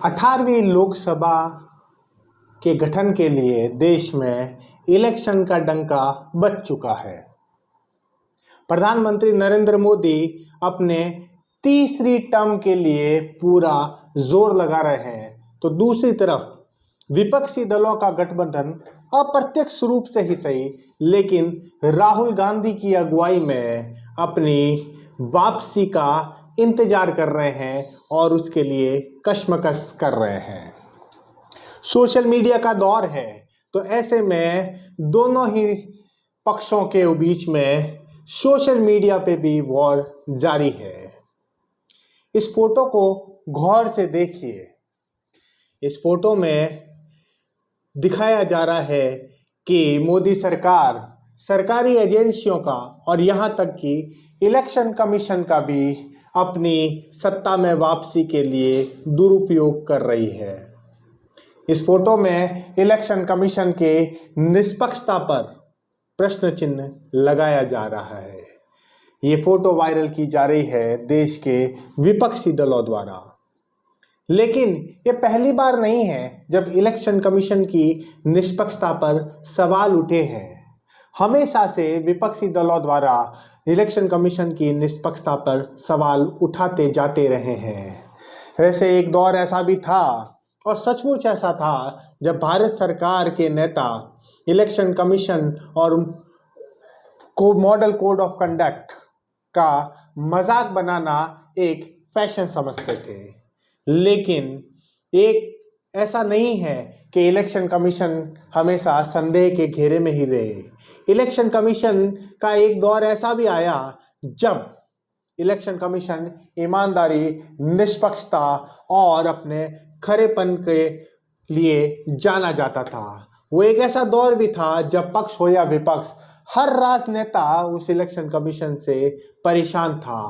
18वीं लोकसभा के गठन के लिए देश में इलेक्शन का डंका बज चुका है। प्रधानमंत्री नरेंद्र मोदी अपने तीसरी टर्म के लिए पूरा जोर लगा रहे हैं, तो दूसरी तरफ विपक्षी दलों का गठबंधन अप्रत्यक्ष रूप से ही सही, लेकिन राहुल गांधी की अगुवाई में अपनी वापसी का इंतजार कर रहे हैं और उसके लिए कशमकश कर रहे हैं। सोशल मीडिया का दौर है, तो ऐसे में दोनों ही पक्षों के बीच में सोशल मीडिया पे भी वॉर जारी है। इस फोटो को गौर से देखिए। इस फोटो में दिखाया जा रहा है कि मोदी सरकार सरकारी एजेंसियों का और यहाँ तक कि इलेक्शन कमीशन का भी अपनी सत्ता में वापसी के लिए दुरुपयोग कर रही है। इस फोटो में इलेक्शन कमीशन के निष्पक्षता पर प्रश्न चिन्ह लगाया जा रहा है। ये फोटो वायरल की जा रही है देश के विपक्षी दलों द्वारा, लेकिन ये पहली बार नहीं है जब इलेक्शन कमीशन की निष्पक्षता पर सवाल उठे हैं। हमेशा से विपक्षी दलों द्वारा इलेक्शन कमीशन की निष्पक्षता पर सवाल उठाते जाते रहे हैं। वैसे एक दौर ऐसा भी था और सचमुच ऐसा था जब भारत सरकार के नेता इलेक्शन कमीशन और मॉडल कोड ऑफ कंडक्ट का मजाक बनाना एक फैशन समझते थे। लेकिन एक ऐसा नहीं है कि इलेक्शन कमीशन हमेशा संदेह के घेरे में ही रहे। इलेक्शन कमीशन का एक दौर ऐसा भी आया जब इलेक्शन कमीशन ईमानदारी, निष्पक्षता और अपने खरेपन के लिए जाना जाता था। वो एक ऐसा दौर भी था जब पक्ष हो या विपक्ष, हर राजनेता उस इलेक्शन कमीशन से परेशान था।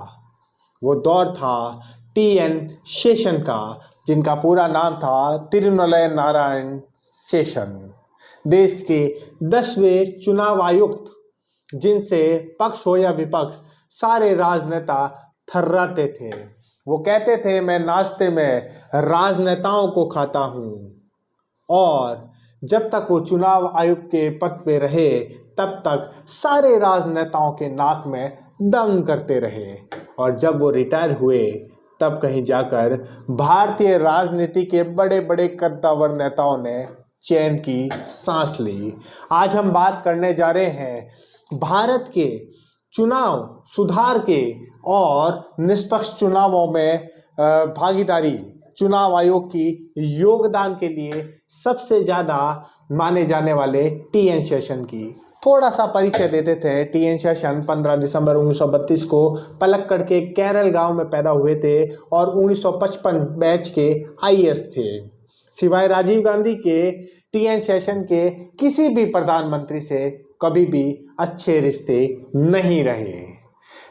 वो दौर था टी.एन. शेषन का, जिनका पूरा नाम था तिरुनलय नारायण शेषन, देश के 10वें चुनाव आयुक्त, जिनसे पक्ष हो या विपक्ष सारे राजनेता थर्राते थे। वो कहते थे, मैं नाश्ते में राजनेताओं को खाता हूँ। और जब तक वो चुनाव आयुक्त के पद पे रहे तब तक सारे राजनेताओं के नाक में दम करते रहे, और जब वो रिटायर हुए तब कहीं जाकर भारतीय राजनीति के बड़े बड़े कद्दावर नेताओं ने चैन की सांस ली। आज हम बात करने जा रहे हैं भारत के चुनाव सुधार के और निष्पक्ष चुनावों में भागीदारी, चुनाव आयोग की योगदान के लिए सबसे ज़्यादा माने जाने वाले टी.एन. शेषन की। थोड़ा सा परिचय देते थे। टी.एन. शेषन 15 दिसंबर 1932 को पलक्कड़ के केरल गांव में पैदा हुए थे और 1955 बैच के आई.ए.एस. थे। सिवाय राजीव गांधी के, टी.एन. शेषन के किसी भी प्रधानमंत्री से कभी भी अच्छे रिश्ते नहीं रहे।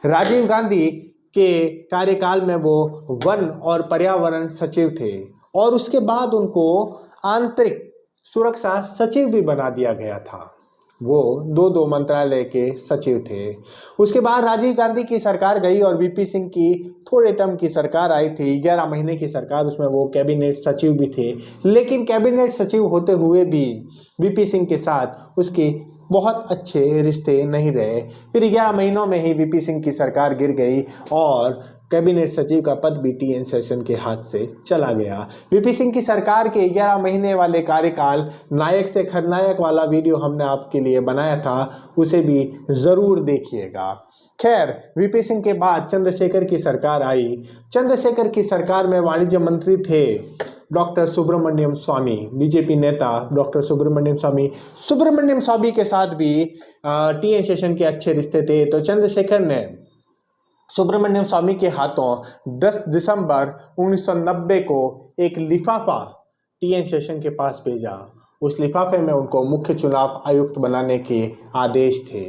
राजीव गांधी के कार्यकाल में वो वन और पर्यावरण सचिव थे और उसके बाद उनको आंतरिक सुरक्षा सचिव भी बना दिया गया था। वो दो मंत्रालय के सचिव थे। उसके बाद राजीव गांधी की सरकार गई और वीपी सिंह की थोड़े टर्म की सरकार आई थी, 11 महीने की सरकार। उसमें वो कैबिनेट सचिव भी थे, लेकिन कैबिनेट सचिव होते हुए भी वीपी सिंह के साथ उसके बहुत अच्छे रिश्ते नहीं रहे। फिर 11 महीनों में ही वीपी सिंह की सरकार गिर गई और कैबिनेट सचिव का पद भी टी.एन. शेषन के हाथ से चला गया। वीपी सिंह की सरकार के 11 महीने वाले कार्यकाल, नायक से खलनायक वाला वीडियो हमने आपके लिए बनाया था, उसे भी ज़रूर देखिएगा। खैर, वीपी सिंह के बाद चंद्रशेखर की सरकार आई। चंद्रशेखर की सरकार में वाणिज्य मंत्री थे डॉक्टर सुब्रमण्यम स्वामी, बीजेपी नेता डॉक्टर सुब्रमण्यम स्वामी के साथ भी टी.एन. शेषन के अच्छे रिश्ते थे। तो चंद्रशेखर ने सुब्रमण्यम स्वामी के हाथों 10 दिसंबर 1990 को एक लिफाफा टी.एन. शेषन के पास भेजा। उस लिफाफे में उनको मुख्य चुनाव आयुक्त बनाने के आदेश थे।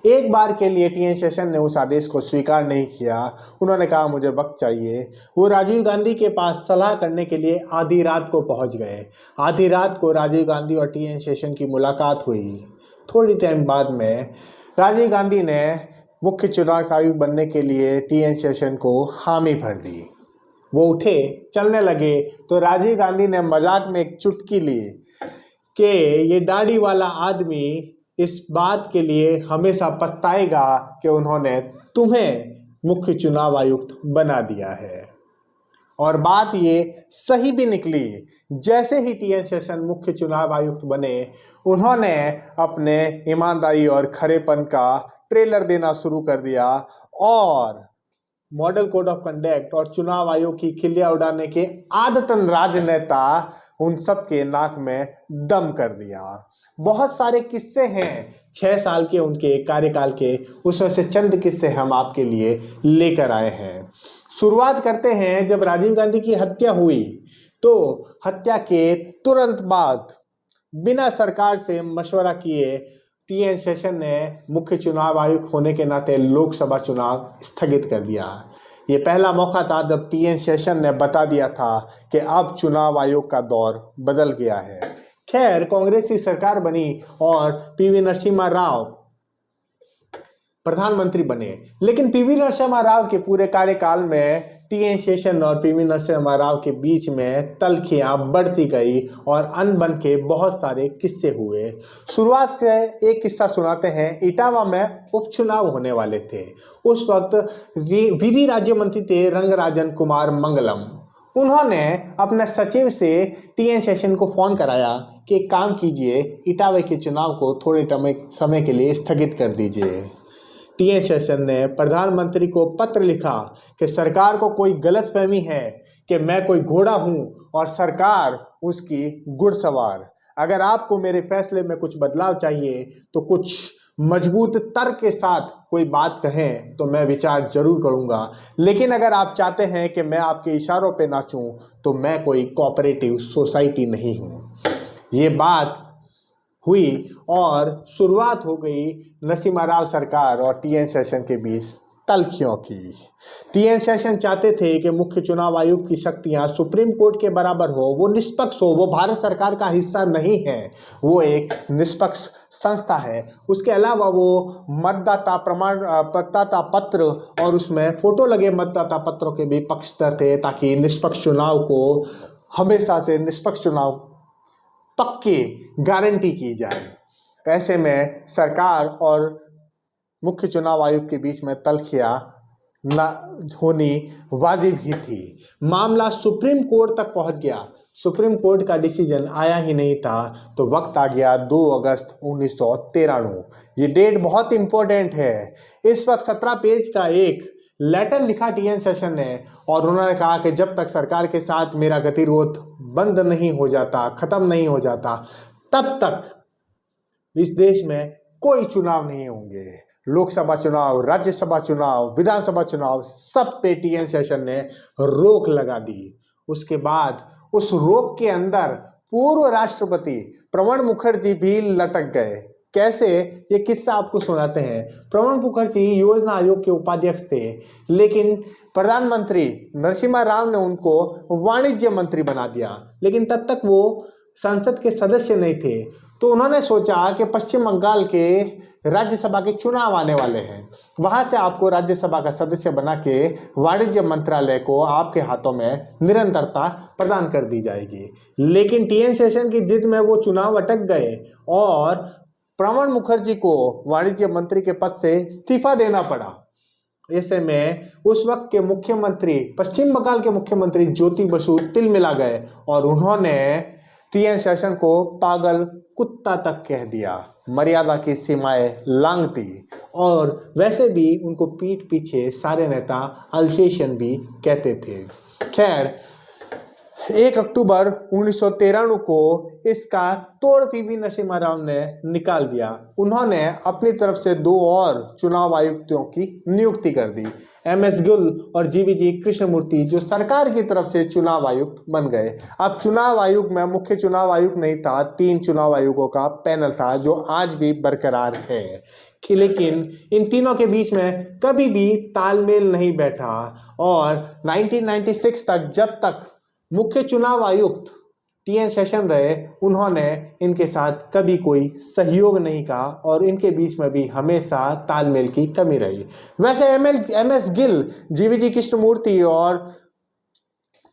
एक बार के लिए टी.एन. शेषन ने उस आदेश को स्वीकार नहीं किया। उन्होंने कहा, मुझे वक्त चाहिए। वो राजीव गांधी के पास सलाह करने के लिए आधी रात को पहुंच गए। आधी रात को राजीव गांधी और टी.एन. शेषन की मुलाकात हुई। थोड़ी टाइम बाद में राजीव गांधी ने मुख्य चुनाव आयुक्त बनने के लिए टी.एन. शेषन को हामी भर दी। वो उठे, चलने लगे तो राजीव गांधी ने मजाक में एक चुटकी ली कि ये दाढ़ी वाला आदमी इस बात के लिए हमेशा पछताएगा कि उन्होंने तुम्हें मुख्य चुनाव आयुक्त बना दिया है। और बात ये सही भी निकली। जैसे ही टीएन शेषन मुख्य चुनाव आयुक्त बने, उन्होंने अपने ईमानदारी और खरेपन का ट्रेलर देना शुरू कर दिया और मॉडल कोड ऑफ कंडक्ट और चुनाव आयोग की खिल्लियां उड़ाने के आदतन राजनेता उन सब के नाक में दम कर दिया। बहुत सारे किस्से हैं 6 साल के उनके कार्यकाल के, उसमें से चंद किस्से हम आपके लिए लेकर आए हैं। शुरुआत करते हैं जब राजीव गांधी की हत्या हुई, तो हत्या के तुरंत बाद बिना सरकार से मशवरा किए टीएन शेषन ने मुख्य चुनाव आयुक्त होने के नाते लोकसभा चुनाव स्थगित कर दिया। ये पहला मौका था जब टीएन शेषन ने बता दिया था कि अब चुनाव आयोग का दौर बदल गया है। खैर, कांग्रेस की सरकार बनी और पीवी नरसिम्हा राव प्रधानमंत्री बने, लेकिन पीवी नरसिम्हा राव के पूरे कार्यकाल में टीएन शेषन और पीवी नरसिम्हा राव के बीच में तल्खियां बढ़ती गई और अनबन के बहुत सारे किस्से हुए। शुरुआत से एक किस्सा सुनाते हैं। इटावा में उपचुनाव होने वाले थे। उस वक्त विधि राज्य मंत्री थे रंगराजन कुमार मंगलम। उन्होंने अपने सचिव से टीएन शेषन को फोन कराया कि एक काम कीजिए, इटावा के चुनाव को थोड़े समय के लिए स्थगित कर दीजिए। टीएन शेषन ने प्रधानमंत्री को पत्र लिखा कि सरकार को कोई गलतफहमी है कि मैं कोई घोड़ा हूं और सरकार उसकी घुड़सवार। अगर आपको मेरे फैसले में कुछ बदलाव चाहिए तो कुछ मजबूत तर्क के साथ कोई बात कहें तो मैं विचार जरूर करूंगा, लेकिन अगर आप चाहते हैं कि मैं आपके इशारों पे नाचूं तो मैं कोई कोऑपरेटिव सोसाइटी नहीं हूं। ये बात हुई और शुरुआत हो गई नरसिम्हा राव सरकार और टीएन शेषन के बीच तल्खियों की। टीएन शेषन चाहते थे कि मुख्य चुनाव आयोग की शक्तियां सुप्रीम कोर्ट के बराबर हो, वो निष्पक्ष हो, वो भारत सरकार का हिस्सा नहीं है, वो एक निष्पक्ष संस्था है। उसके अलावा वो मतदाता पत्र और उसमें फोटो लगे मतदाता पत्रों के भी पक्षधर थे, ताकि निष्पक्ष चुनाव को हमेशा से निष्पक्ष चुनाव पक्की गारंटी की जाए। ऐसे में सरकार और मुख्य चुनाव आयोग के बीच में तल्खियां न होनी वाजिब ही थी। मामला सुप्रीम कोर्ट तक पहुंच गया। सुप्रीम कोर्ट का डिसीजन आया ही नहीं था तो वक्त आ गया 2 अगस्त 1993। ये डेट बहुत इंपॉर्टेंट है। इस वक्त 17 पेज का एक लेटर लिखा टीएन शेषन ने और उन्होंने कहा कि जब तक सरकार के साथ मेरा गतिरोध बंद नहीं हो जाता, खत्म नहीं हो जाता, तब तक इस देश में कोई चुनाव नहीं होंगे। लोकसभा चुनाव, राज्यसभा चुनाव, विधानसभा चुनाव, सब पे टीएन शेषन ने रोक लगा दी। उसके बाद उस रोक के अंदर पूर्व राष्ट्रपति प्रणब मुखर्जी भी लटक गए। कैसे, ये किस्सा आपको सुनाते हैं। प्रणब मुखर्जी योजना आयोग के उपाध्यक्ष थे, लेकिन प्रधानमंत्री नरसिम्हा राव ने उनको वाणिज्य मंत्री बना दिया, लेकिन तब तक वो संसद के सदस्य नहीं थे। तो उन्होंने सोचा कि पश्चिम बंगाल के राज्यसभा के चुनाव आने वाले हैं, वहां से आपको राज्यसभा का सदस्य बना के वाणिज्य मंत्रालय को आपके हाथों में निरंतरता प्रदान कर दी जाएगी। लेकिन टीएन शेषन की जिद में वो चुनाव अटक गए और प्रणब मुखर्जी को वाणिज्य मंत्री के पद से इस्तीफा देना पड़ा। ऐसे में उस वक्त के मुख्यमंत्री, पश्चिम बंगाल के मुख्यमंत्री ज्योति बसु तिलमिला गए और उन्होंने टीएन शेषन को पागल कुत्ता तक कह दिया, मर्यादा की सीमाएं लांघती। और वैसे भी उनको पीठ पीछे सारे नेता अल्सेशन भी कहते थे। खैर, 1 अक्टूबर 1993 को इसका तोड़ पीवी नरसिम्हा राव ने निकाल दिया। उन्होंने अपनी तरफ से 2 और चुनाव आयुक्तों की नियुक्ति कर दी, एमएस गिल और जीवीजी कृष्णमूर्ति, जो सरकार की तरफ से चुनाव आयुक्त बन गए। अब चुनाव आयोग में मुख्य चुनाव आयुक्त नहीं था, 3 चुनाव आयोगों का पैनल था जो आज भी बरकरार है। लेकिन इन तीनों के बीच में कभी भी तालमेल नहीं बैठा और 1996 तक, जब तक मुख्य चुनाव आयुक्त टीएन शेषन रहे, उन्होंने इनके साथ कभी कोई सहयोग नहीं कहा और इनके बीच में भी हमेशा तालमेल की कमी रही। वैसे एमएस गिल, जीवीजी कृष्णमूर्ति और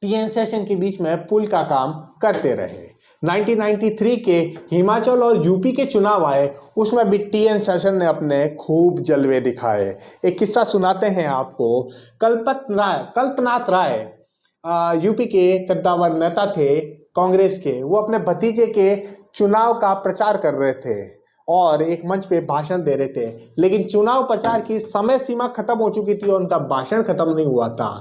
टीएन शेषन के बीच में पुल का काम करते रहे। 1993 के हिमाचल और यूपी के चुनाव आए, उसमें भी टीएन शेषन ने अपने खूब जलवे दिखाए। एक किस्सा सुनाते हैं आपको। कल्पनाथ राय यूपी के कद्दावर नेता थे कांग्रेस के। वो अपने भतीजे के चुनाव का प्रचार कर रहे थे और एक मंच पे भाषण दे रहे थे, लेकिन चुनाव प्रचार की समय सीमा खत्म हो चुकी थी और उनका भाषण खत्म नहीं हुआ था।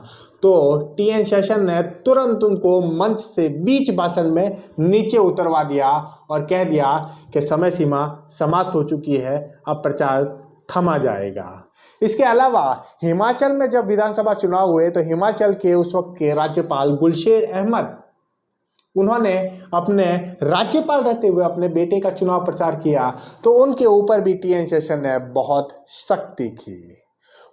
तो टीएन शेषन ने तुरंत उनको मंच से बीच भाषण में नीचे उतरवा दिया और कह दिया कि समय सीमा समाप्त हो चुकी है, अब प्रचार थमा जाएगा। इसके अलावा हिमाचल में जब विधानसभा चुनाव हुए तो हिमाचल के उस वक्त के राज्यपाल गुलशेर अहमद, उन्होंने अपने राज्यपाल रहते हुए अपने बेटे का चुनाव प्रचार किया, तो उनके ऊपर भी टीएन शेषन ने बहुत सख्ती की।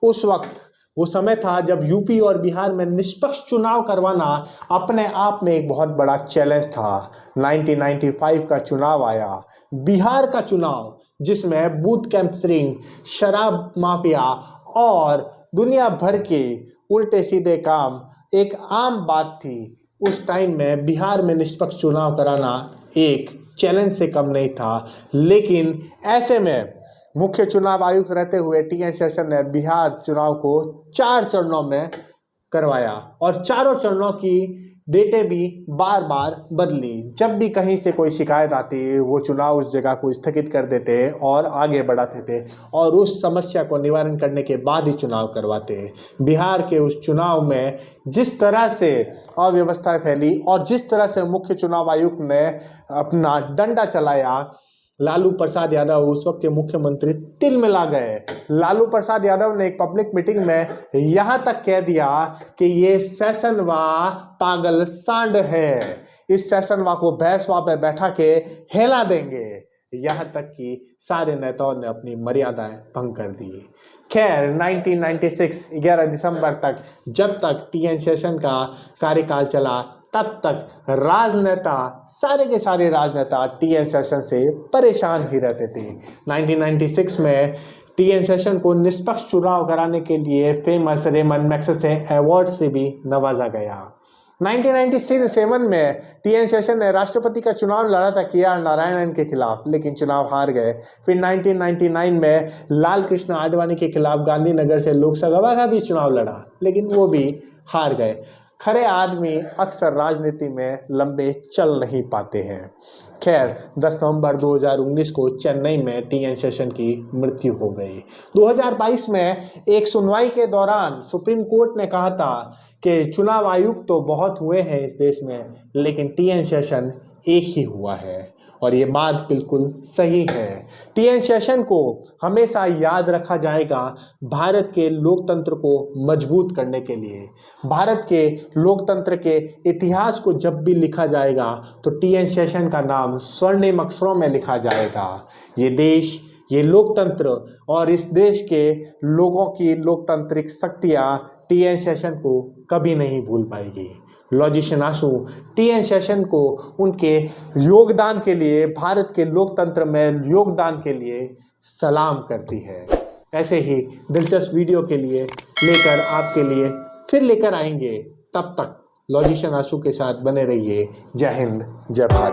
उस वक्त वो समय था जब यूपी और बिहार में निष्पक्ष चुनाव करवाना अपने आप में एक बहुत बड़ा चैलेंज था। 1995 का चुनाव आया, बिहार का चुनाव, जिसमें बूथ कैंपरिंग, शराब माफिया और दुनिया भर के उल्टे सीधे काम एक आम बात थी। उस टाइम में बिहार में निष्पक्ष चुनाव कराना एक चैलेंज से कम नहीं था, लेकिन ऐसे में मुख्य चुनाव आयुक्त रहते हुए टीएन शेषन ने बिहार चुनाव को 4 चरणों में करवाया और चारों चरणों की डेटें भी बार बार बदली। जब भी कहीं से कोई शिकायत आती, वो चुनाव उस जगह को स्थगित कर देते और आगे बढ़ाते थे और उस समस्या को निवारण करने के बाद ही चुनाव करवाते। बिहार के उस चुनाव में जिस तरह से अव्यवस्था फैली और जिस तरह से मुख्य चुनाव आयुक्त ने अपना डंडा चलाया, लालू प्रसाद यादव उस वक्त के मुख्यमंत्री तिल मिला गए। लालू प्रसाद यादव ने एक पब्लिक मीटिंग में यहां तक कह दिया कि ये शेषनवा पागल सांड है, इस शेषनवा को भैंसवा पे बैठा के हिला देंगे। यहां तक कि सारे नेताओं ने अपनी मर्यादाएं भंग कर दी। खैर 1996 11 दिसंबर तक, जब तक टीएन शेषन का कार्यकाल चला, तब तक राजनेता, सारे के सारे राजनेता टीएन शेषन से परेशान ही रहते थे। 1996 में टीएन शेषन को निष्पक्ष चुनाव कराने के लिए फेमस रेमन मैग्सेसे अवार्ड से भी नवाजा गया। 1997 में टीएन शेषन ने राष्ट्रपति का चुनाव लड़ा था के.आर. नारायणन के खिलाफ, लेकिन चुनाव हार गए। फिर 1999 में लाल कृष्ण आडवाणी के खिलाफ गांधीनगर से लोकसभा का भी चुनाव लड़ा, लेकिन वो भी हार गए। खरे आदमी अक्सर राजनीति में लंबे चल नहीं पाते हैं। खैर 10 नवंबर 2019 को चेन्नई में टीएन शेषन की मृत्यु हो गई। 2022 में एक सुनवाई के दौरान सुप्रीम कोर्ट ने कहा था कि चुनाव आयुक्त तो बहुत हुए हैं इस देश में, लेकिन टीएन शेषन एक ही हुआ है, और ये बात बिल्कुल सही है। टीएन शेषन को हमेशा याद रखा जाएगा भारत के लोकतंत्र को मजबूत करने के लिए। भारत के लोकतंत्र के इतिहास को जब भी लिखा जाएगा तो टीएन शेषन का नाम स्वर्णिम अक्षरों में लिखा जाएगा। ये देश, ये लोकतंत्र और इस देश के लोगों की लोकतांत्रिक शक्तियाँ टीएन शेषन को कभी नहीं भूल पाएगी। लॉजिशियन आंसू टीएन शेषन को उनके योगदान के लिए, भारत के लोकतंत्र में योगदान के लिए सलाम करती है। ऐसे ही दिलचस्प वीडियो के लिए लेकर आपके लिए फिर लेकर आएंगे। तब तक लॉजिशियन आंसू के साथ बने रहिए। जय हिंद, जय भारत।